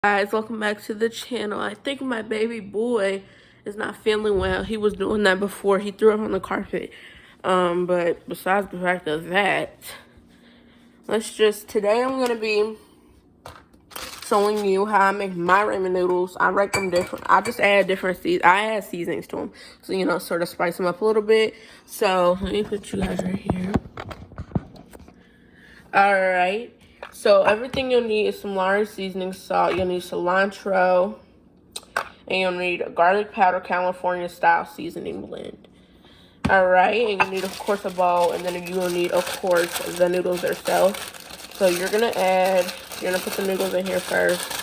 Guys, welcome back to the channel. I think my baby boy is not feeling well. He was doing that before. He threw up on the carpet. But besides the fact of that, today I'm gonna be showing you how I make my ramen noodles. I make them different. I just add I add seasonings to them. So, sort of spice them up a little bit. So, let me put you guys right here. Alright. So, everything you'll need is some Lawrence seasoning salt. You'll need cilantro. And you'll need a garlic powder California style seasoning blend. Alright, and you need, of course, a bowl, and then you will need, of course, the noodles themselves. So you're gonna put the noodles in here first.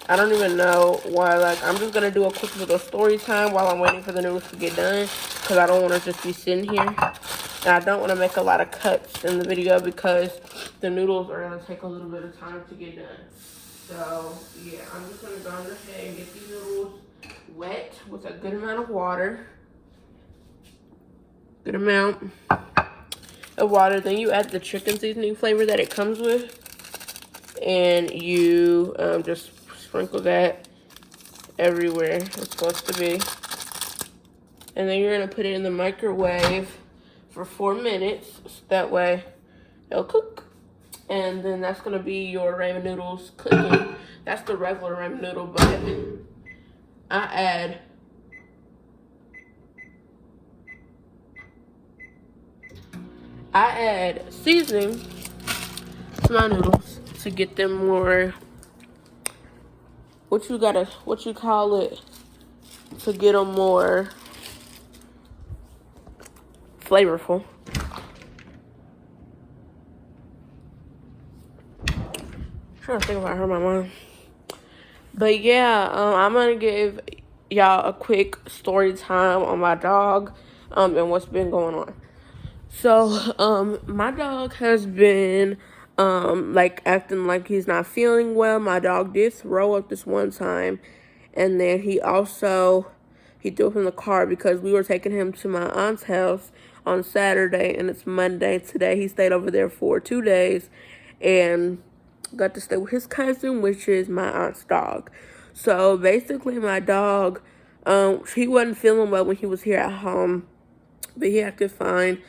I don't even know why, I'm just gonna do a quick little story time while I'm waiting for the noodles to get done, because I don't want to just be sitting here. And I don't want to make a lot of cuts in the video because the noodles are gonna take a little bit of time to get done. So, yeah, I'm just gonna go ahead and get these noodles wet with a good amount of water. Good amount of water. Then you add the chicken seasoning flavor that it comes with. And you just sprinkle that everywhere it's supposed to be. And then you're going to put it in the microwave for 4 minutes. So that way it'll cook. And then that's going to be your ramen noodles cooking. That's the regular ramen noodle, but I add seasoning to my noodles to get them more, to get them more flavorful. Trying to think if I heard my mom. But yeah, I'm gonna give y'all a quick story time on my dog and what's been going on. So my dog has been acting like he's not feeling well. My dog did throw up this one time, and then he threw up in the car because we were taking him to my aunt's house on Saturday, and it's Monday today. He stayed over there for 2 days and got to stay with his cousin, which is my aunt's dog. So basically my dog, he wasn't feeling well when he was here at home, but he acted fine,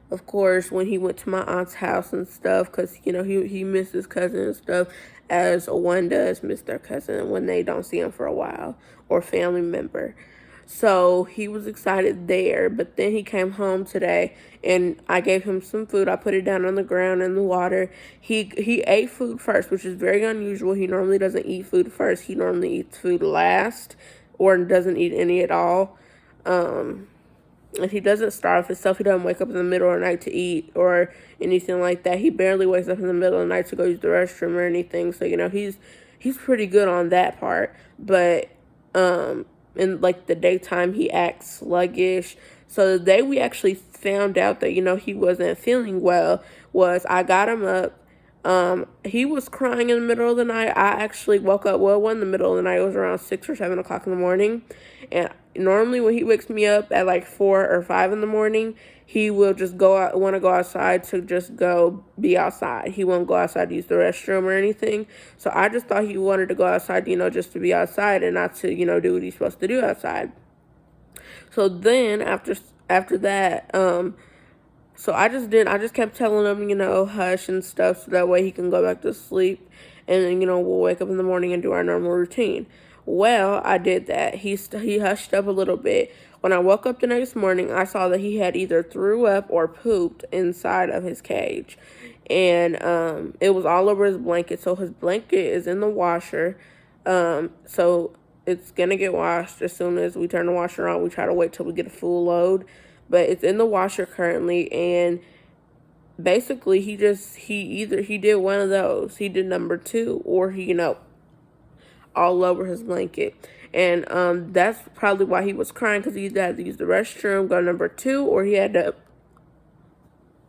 of course, when he went to my aunt's house and stuff, because, he missed his cousin and stuff, as one does miss their cousin when they don't see him for a while, or family member. So he was excited there, but then he came home today, and I gave him some food. I put it down on the ground in the water. He ate food first, which is very unusual. He normally doesn't eat food first. He normally eats food last, or doesn't eat any at all. And he doesn't starve himself. He doesn't wake up in the middle of the night to eat or anything like that. He barely wakes up in the middle of the night to go use the restroom or anything. So, he's pretty good on that part. But in the daytime, he acts sluggish. So the day we actually found out that he wasn't feeling well was I got him up. He was crying in the middle of the night. I actually woke up. Well, it wasn't the middle of the night. It was around 6 or 7 o'clock in the morning. And normally when he wakes me up at 4 or 5 in the morning, he will just want to go outside to just go be outside. He won't go outside to use the restroom or anything. So I just thought he wanted to go outside, just to be outside and not to, do what he's supposed to do outside. So then after that, so I just kept telling him, hush and stuff, so that way he can go back to sleep. And then, we'll wake up in the morning and do our normal routine. Well, I did that. He hushed up a little bit. When I woke up the next morning, I saw that he had either threw up or pooped inside of his cage. And it was all over his blanket. So his blanket is in the washer. So it's going to get washed as soon as we turn the washer on. We try to wait till we get a full load. But it's in the washer currently, and basically he did one of those. He did number 2, or he, all over his blanket. And that's probably why he was crying, because he either had to use the restroom, go number 2, or he had to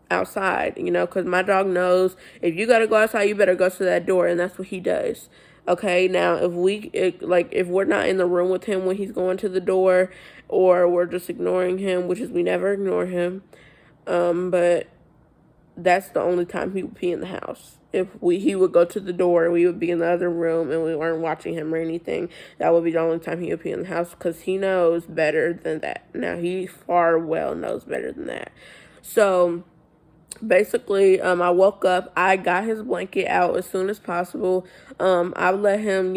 outside, because my dog knows if you got to go outside, you better go to that door, and that's what he does. Okay, now if we're not in the room with him when he's going to the door, or we're just ignoring him, which is we never ignore him, but that's the only time he would pee in the house. If he would go to the door, we would be in the other room and we weren't watching him or anything, that would be the only time he would pee in the house, because he knows better than that. Now, he far well knows better than that. So basically, I woke up, I got his blanket out as soon as possible. I let him,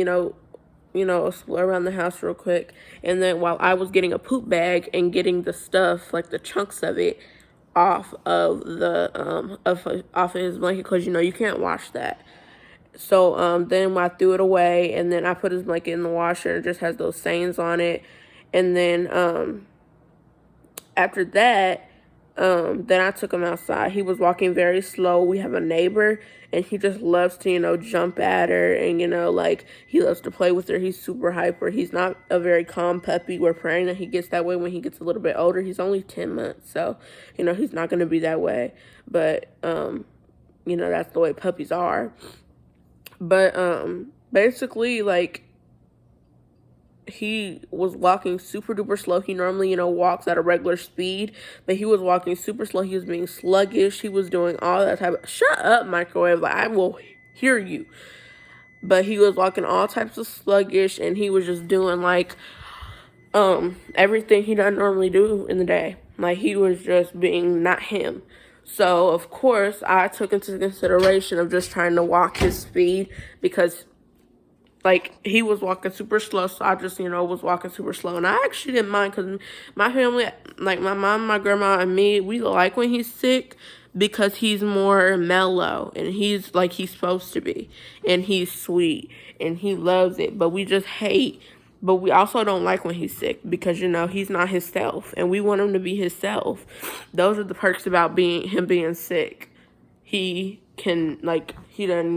explore around the house real quick. And then while I was getting a poop bag and getting the stuff, like the chunks of it, off of off of his blanket, because you can't wash that. So then I threw it away, and then I put his blanket in the washer, and it just has those stains on it. And then after that, then I took him outside. He was walking very slow. We have a neighbor, and he just loves to, jump at her, and, like, he loves to play with her. He's super hyper. He's not a very calm puppy. We're praying that he gets that way when he gets a little bit older. He's only 10 months, so, he's not going to be that way. But, that's the way puppies are. But, basically, like, he was walking super duper slow. He normally, walks at a regular speed, but he was walking super slow. He was being sluggish. He was doing all that type of, shut up, microwave, like, I will hear you. But he was walking all types of sluggish, and he was just doing, like, everything he doesn't normally do in the day. Like, he was just being not him. So, of course, I took into consideration of just trying to walk his speed, because like, he was walking super slow, so I just, was walking super slow. And I actually didn't mind, because my family, like my mom, my grandma, and me, we like when he's sick, because he's more mellow, and he's like he's supposed to be. And he's sweet, and he loves it. But we just hate, but we also don't like when he's sick, because, he's not himself, and we want him to be himself. Those are the perks about him being sick. He can, like, he doesn't,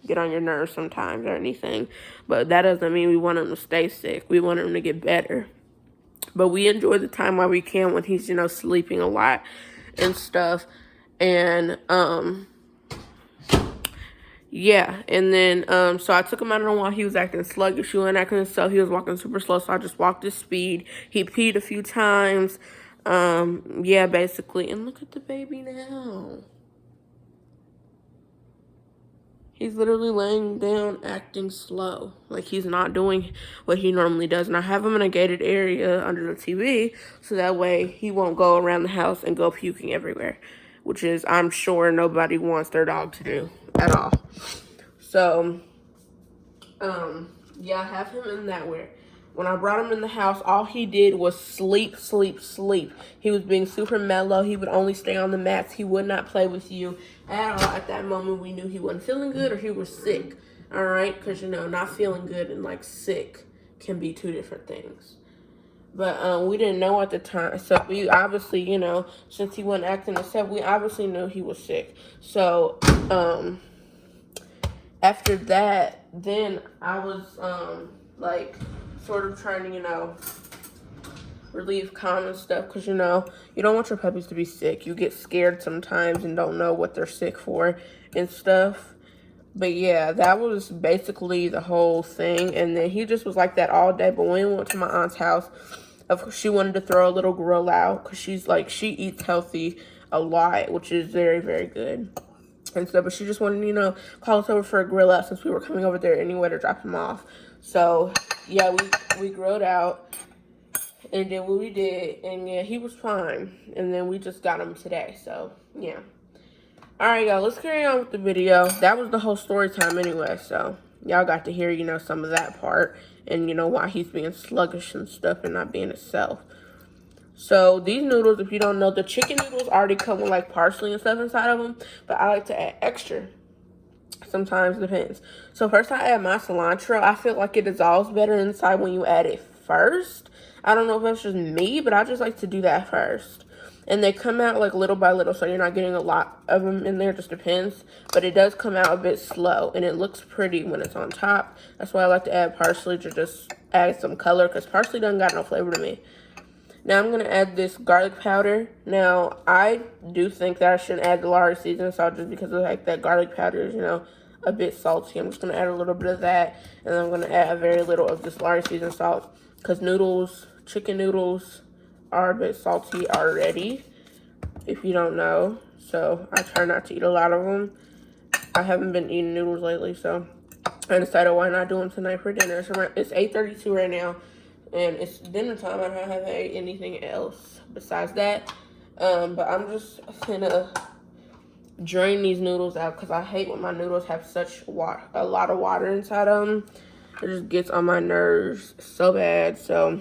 get on your nerves sometimes or anything. But that doesn't mean we want him to stay sick. We want him to get better. But we enjoy the time while we can when he's, sleeping a lot and stuff. And, yeah. And then, so I took him out on a walk. He was acting sluggish. He wasn't acting himself. He was walking super slow. So I just walked his speed. He peed a few times. Yeah, basically. And look at the baby now. He's literally laying down, acting slow. Like, he's not doing what he normally does. And I have him in a gated area under the TV, so that way he won't go around the house and go puking everywhere, which is, I'm sure, nobody wants their dog to do at all. So, yeah, I have him in that way. When I brought him in the house, all he did was sleep, sleep, sleep. He was being super mellow. He would only stay on the mats. He would not play with you at all. At that moment, we knew he wasn't feeling good or he was sick. All right? Because, not feeling good and, like, sick can be two different things. But we didn't know at the time. So we obviously, since he wasn't acting himself, we obviously knew he was sick. So, after that, then I was, like, sort of trying to, relieve calm and stuff, because, you don't want your puppies to be sick. You get scared sometimes and don't know what they're sick for and stuff. But, yeah, that was basically the whole thing. And then he just was like that all day. But when we went to my aunt's house, she wanted to throw a little grill out, because she eats healthy a lot, which is very, very good and stuff. But she just wanted to, call us over for a grill out, since we were coming over there anyway to drop him off. So, yeah, we grilled out and did what we did. And, yeah, he was fine. And then we just got him today. So, yeah. All right, y'all, let's carry on with the video. That was the whole story time anyway. So, y'all got to hear, some of that part. And, why he's being sluggish and stuff and not being himself. So, these noodles, if you don't know, the chicken noodles already come with, like, parsley and stuff inside of them. But I like to add extra. Sometimes, depends. So first I add my cilantro. I feel like it dissolves better inside when you add it first. I don't know if that's just me, but I just like to do that first. And they come out like little by little, so you're not getting a lot of them in there. It just depends. But it does come out a bit slow, and it looks pretty when it's on top. That's why I like to add parsley, to just add some color, because parsley doesn't got no flavor to me. Now I'm going to add this garlic powder. Now, I do think that I shouldn't add the Lari seasoning salt, just because of like that garlic powder is, a bit salty. I'm just going to add a little bit of that. And then I'm going to add a very little of this Lari seasoning salt, because chicken noodles are a bit salty already, if you don't know. so I try not to eat a lot of them. I haven't been eating noodles lately, so I decided why not do them tonight for dinner. So it's 8:32 right now, and it's dinner time. I haven't ate anything else besides that. But I'm just gonna drain these noodles out because I hate when my noodles have such a lot of water inside of them. It just gets on my nerves so bad. So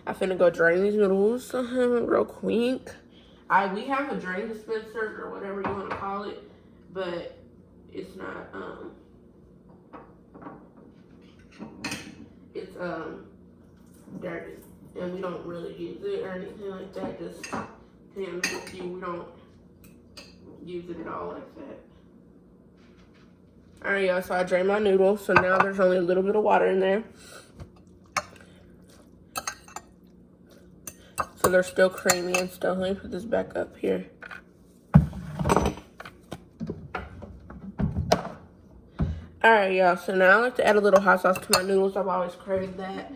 I'm finna go drain these noodles real quick. We have a drain dispenser or whatever you want to call it, but it's not it's dirty, and we don't really use it or anything like that. Just being with you, we don't use it at all like that. All right, y'all. So I drained my noodles. So now there's only a little bit of water in there. So they're still creamy and stuff. Let me put this back up here. All right, y'all. So now I like to add a little hot sauce to my noodles. I've always craved that.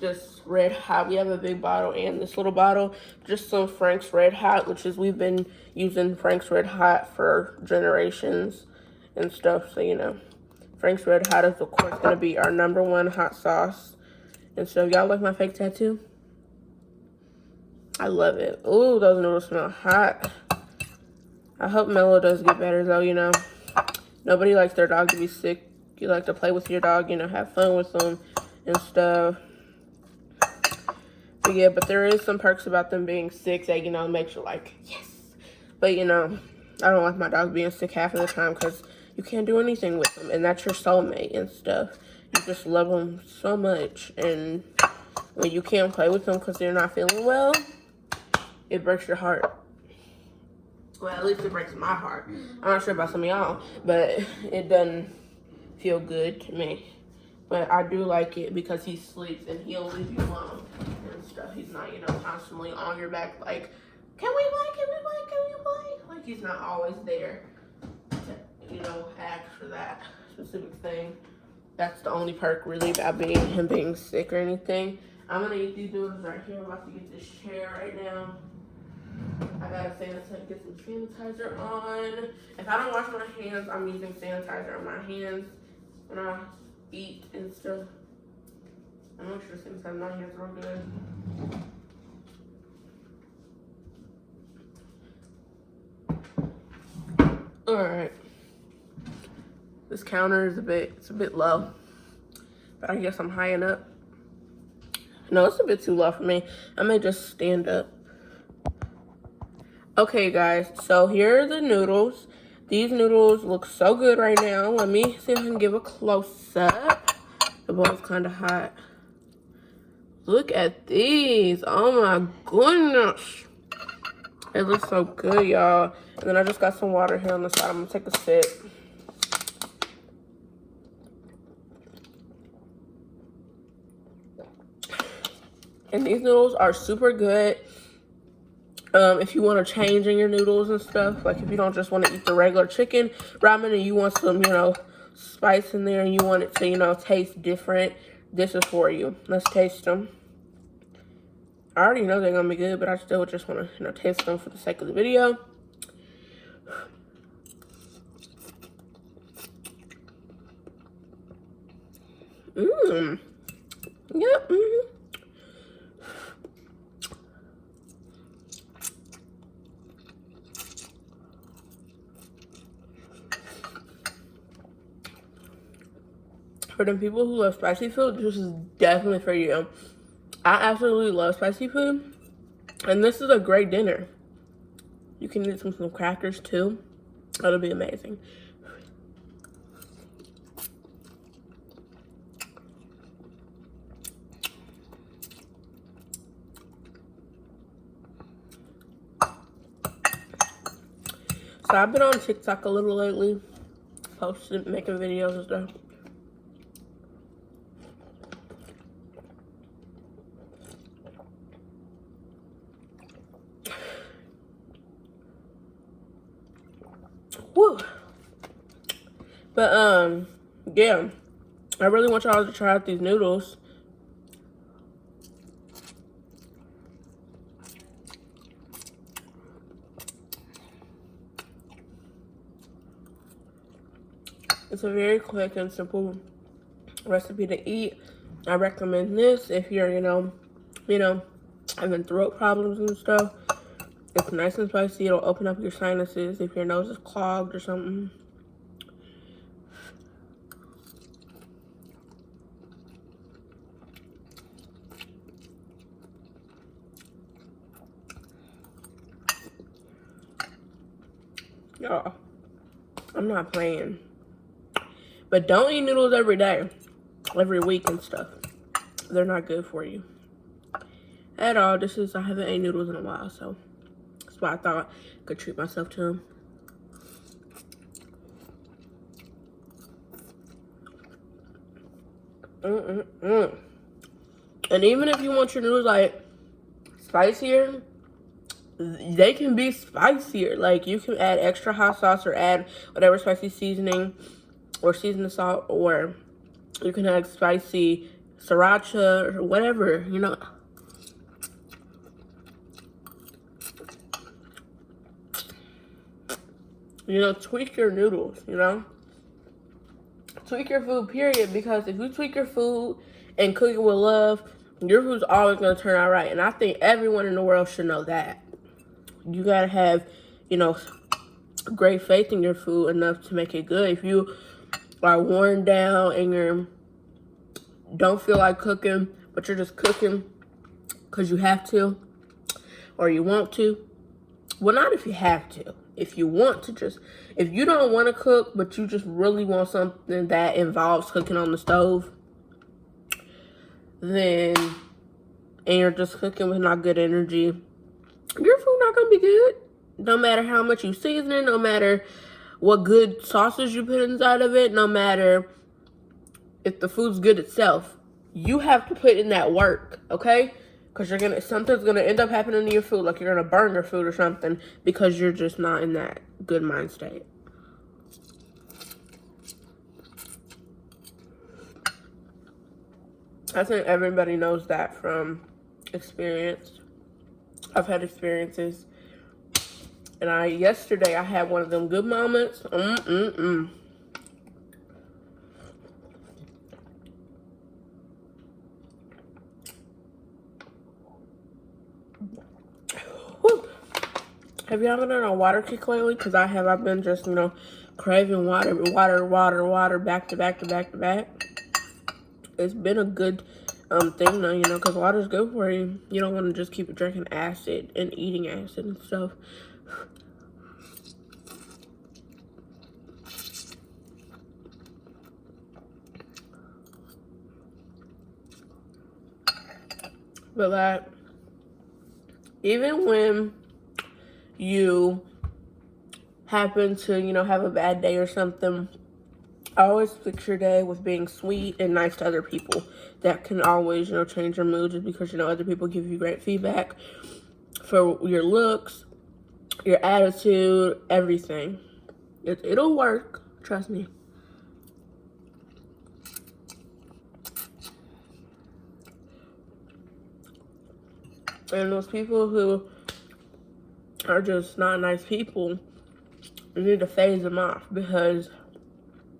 Just Red Hot. We have a big bottle and this little bottle. Just some Frank's Red Hot, which is we've been using Frank's Red Hot for generations and stuff. So, you know, Frank's Red Hot is, of course, going to be our #1 hot sauce. And so, y'all like my fake tattoo? I love it. Ooh, those noodles smell hot. I hope Mello does get better, though, you know. Nobody likes their dog to be sick. You like to play with your dog, you know, have fun with them and stuff. But yeah, but there is some perks about them being sick that, you know, makes you like, yes. But, you know, I don't like my dog being sick half of the time because you can't do anything with them. And that's your soulmate and stuff. You just love them so much. And when you can't play with them because they're not feeling well, it breaks your heart. Well, at least it breaks my heart. I'm not sure about some of y'all, but it doesn't feel good to me. But I do like it because he sleeps and he'll leave you alone and stuff. He's not, you know, constantly on your back like, can we play, can we play, can we play? Like, he's not always there to, you know, ask for that specific thing. That's the only perk really about him being sick or anything. I'm gonna eat these noodles right here. I'm about to get this chair right now. I gotta get some sanitizer on. If I don't wash my hands, I'm using sanitizer on my hands when I eat and stuff. I'm not sure sanitize my hands real good. Alright. This counter is a bit low. But I guess I'm high enough. No, it's a bit too low for me. I may just stand up. Okay, guys, so here are the noodles. These noodles look so good right now. Let me see if I can give a close-up. The bowl's kind of hot. Look at these. Oh, my goodness. It looks so good, y'all. And then I just got some water here on the side. I'm going to take a sip. And these noodles are super good. If you want to change in your noodles and stuff, like if you don't just want to eat the regular chicken ramen and you want some, you know, spice in there and you want it to, you know, taste different, this is for you. Let's taste them. I already know they're going to be good, but I still just want to, you know, taste them for the sake of the video. Yep. For the people who love spicy food, this is definitely for you. I absolutely love spicy food. And this is a great dinner. You can eat some crackers too. That'll be amazing. So I've been on TikTok a little lately. Posting, making videos and stuff. Woo. But yeah, I really want y'all to try out these noodles. It's a very quick and simple recipe to eat. I recommend this if you're, having throat problems and stuff. It's nice and spicy. It'll open up your sinuses if your nose is clogged or something. Y'all, I'm not playing. But don't eat noodles every day, every week and stuff. They're not good for you at all. I haven't ate noodles in a while, so that's why I thought I could treat myself to them. And even if you want your noodles like spicier, they can be spicier. Like, you can add extra hot sauce or add whatever spicy seasoning or seasoning salt, or you can add spicy sriracha or whatever, tweak your noodles, tweak your food, period. Because if you tweak your food and cook it with love, your food's always going to turn out right. And I think everyone in the world should know that. You got to have, great faith in your food enough to make it good. If you are worn down and you don't feel like cooking, but you're just cooking because you have to or you want to. Well, not if you have to. If you want to, if you don't want to cook, but you just really want something that involves cooking on the stove, and you're just cooking with not good energy, your food not going to be good. No matter how much you season it, no matter what good sauces you put inside of it, no matter if the food's good itself, you have to put in that work, okay? Because something's gonna end up happening to your food, like you're gonna burn your food or something, because you're just not in that good mind state. I think everybody knows that from experience. I've had experiences. And yesterday I had one of them good moments. Whew. Have y'all been on a water kick lately? Because I have. I've been just, craving water, back to back. It's been a good thing though, because water's good for you. You don't want to just keep drinking acid and eating acid and stuff. But like, even when you happen to, have a bad day or something, I always fix your day with being sweet and nice to other people. That can always, change your mood, just because, other people give you great feedback for your looks, your attitude, everything. It'll work, trust me. And those people who are just not nice people, you need to phase them off, because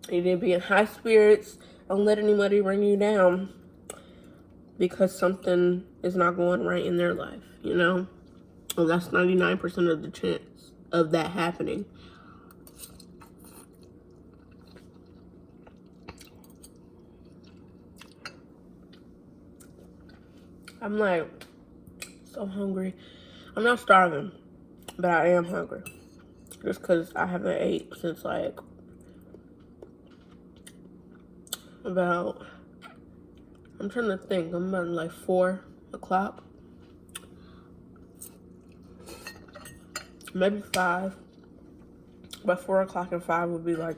you need to be in high spirits. Don't let anybody bring you down because something is not going right in their life, And that's 99% of the chance of that happening. I'm like so hungry. I'm not starving, but I am hungry. Just because I haven't ate since like about, I'm trying to think, I'm about like 4 o'clock. Maybe 5. But 4 o'clock and 5 would be like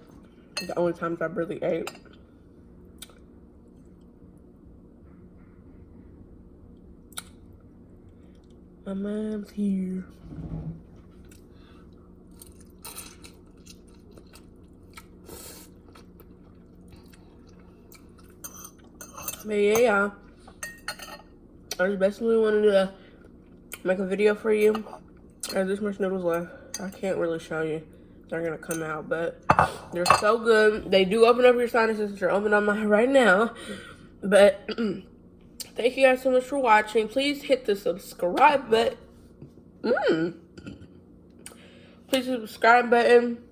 the only times I really ate. My mom's here. But yeah, y'all. I just basically wanted to make a video for you. There's this much noodles left. I can't really show you they're gonna come out, but they're so good. They do open up your sinuses, which are open on mine right now. But thank you guys so much for watching. Please hit the subscribe button. Please hit the subscribe button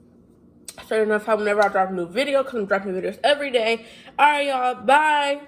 so you know whenever I drop a new video, because I'm dropping videos every day. Alright, y'all. Bye.